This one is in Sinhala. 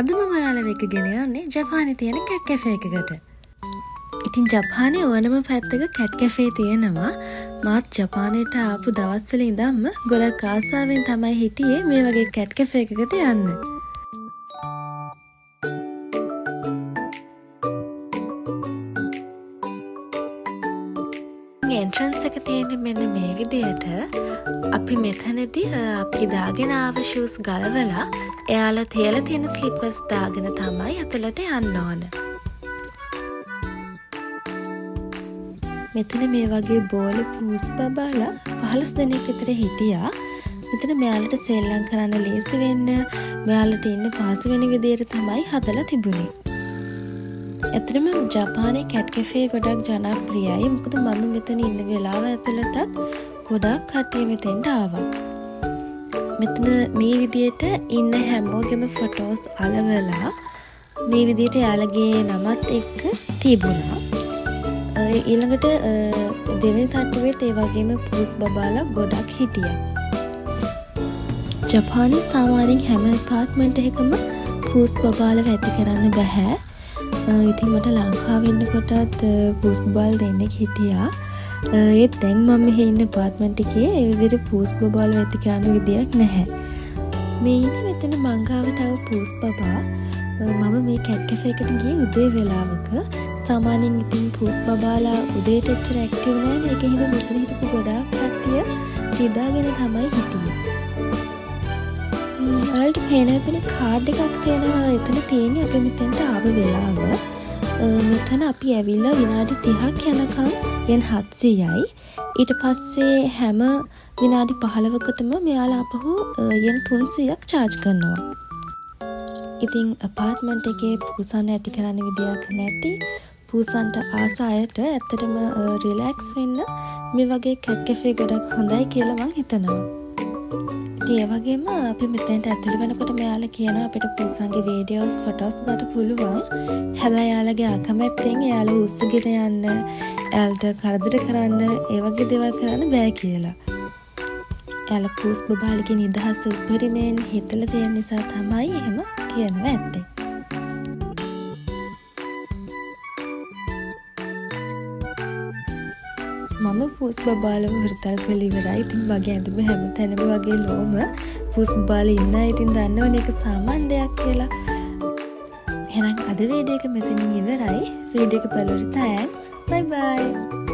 අද මම ඔයාලව එක්ක ගෙන යන්නේ ජපානයේ තියෙන කැට් කැෆේ එකකට. ඉතින් ජපානයේ ඕනම පැත්තක කැට් කැෆේ තියෙනවා. මාත් ජපානයට ආපු දවස්වල ඉඳන්ම ගොඩක් ආසාවෙන් තමයි හිටියේ මේ වගේ කැට් කැෆේ එකකට යන්න. එන්ට්‍රන්ස් එක තියෙන්නේ මෙන්න මේ විදියට. අපි මෙතනදී අපි දාගෙන ආව ෂූස් ගලවලා එයාලා තියලා තියෙන ස්ලිපර්ස් දාගෙන තමයි අතලට යන්න ඕන. මෙතන මේ වගේ බෝල පූස් බබාලා 15 දෙනෙක් විතර හිටියා. මෙතන මෙයාලට සෙල්ලම් කරන්න ලේසි වෙන්න, මෙයාලට ඉන්න පාසු වෙන විදියට තමයි හදලා තිබුණේ. ඇත්තටම ජපානයේ කැට් කැෆේ ගොඩක් ජනප්‍රියයි. මොකද මම මෙතන ඉන්න වෙලාව ඇතුළතත් ගොඩක් කට්ටිය මෙතෙන්ට ආවා. මෙතන මේ විදියට ඉන්න හැමෝගෙම ෆොටෝස් අලවලා මේ විදියට යාළගේ නමත් එක්ක තිබුණා. ඊළඟට දෙවෙනි තට්ටුවෙත් ඒ වගේම පූස් බබාලා ගොඩක් හිටියා. ජපානයේ සාමාන්‍යයෙන් හැම ඇපාර්ට්මන්ට් එකකම පූස් බබාලා ඇති කරන්න බෑ. ඉතින් මට ලංකාවේ ඉන්නකොටත් පූස් බබාල් දෙන්නෙක් හිටියා. ඒත් දැන් මම මෙහි ඉන්න ඇපාර්ට්මන්ට් එකේ ඒ විදිහට පූස් බබාලා ඇති කරන්න විදියක් නැහැ. මේ ඉන්නේ මෙතන මංගාවට ආව පූස් බබා. මම මේ කැට් කැෆේ එකට ගියේ උදේ වෙලාවක. සාමාන්‍යයෙන් ඉතින් පූස් බබාලා උදේට එච්චර ඇක්ටිව් නැහැ. ඒක හින්දා මෙතන හිටපු ගොඩාක් කට්ටිය නිදාගෙන තමයි හිටියේ. ඔයාලට පේන එතන කාඩ් එකක් තියෙනවා. එතන තියෙන්නේ අපි මෙතෙන්ට ආව වෙලාව. මෙතන අපි ඇවිල්ලා විනාඩි 30ක් යනකම් yen 700යි. ඊට පස්සේ හැම විනාඩි 15කටම මෙයාලා අපහු yen 300ක් charge කරනවා. ඉතින් ඇපාර්ට්මන්ට් එකේ පූසන් ඇති කරන්න විදියක් නැති පූසන්ට ආස අයට ඇත්තටම රිලැක්ස් වෙන්න මේ වගේ කැට් කැෆේ ගොඩක් හොඳයි කියලා මං හිතනවා. ඉතින් ඒ වගේම අපි මෙතනට ඇතුළු වෙනකොට මෙයාලා කියනවා අපිට පූසන්ගේ වීඩියෝස් ෆොටෝස් ගන්න පුළුවන්. හැබැයි එයාලගේ අකමැත්තෙන් එයාලා උස්සගෙන යන්න, එයාලට කරදර කරන්න, ඒ වගේ දේවල් කරන්න බෑ කියලා. එයාලා පූස් බබාලගේ නිදහස උපරිමයෙන් හිතලා තියෙන නිසා තමයි එහෙම කියනවා ඇත්තේ. මම පූස් බබාලව හුරතල් කරලා ඉවරයි. ඉතින් වගේ ඇඳුම හැමතැනම වගේ ලෝම පූස් බබාලා ඉන්නයි. ඉතින් දන්නවනේ ඒක සාමාන්‍ය දෙයක් කියලා. එහෙනම් අද වීඩියෝ එක මෙතනින් ඉවරයි. වීඩියෝ එක බලුවට තෑන්ක්ස්. බයි බයි.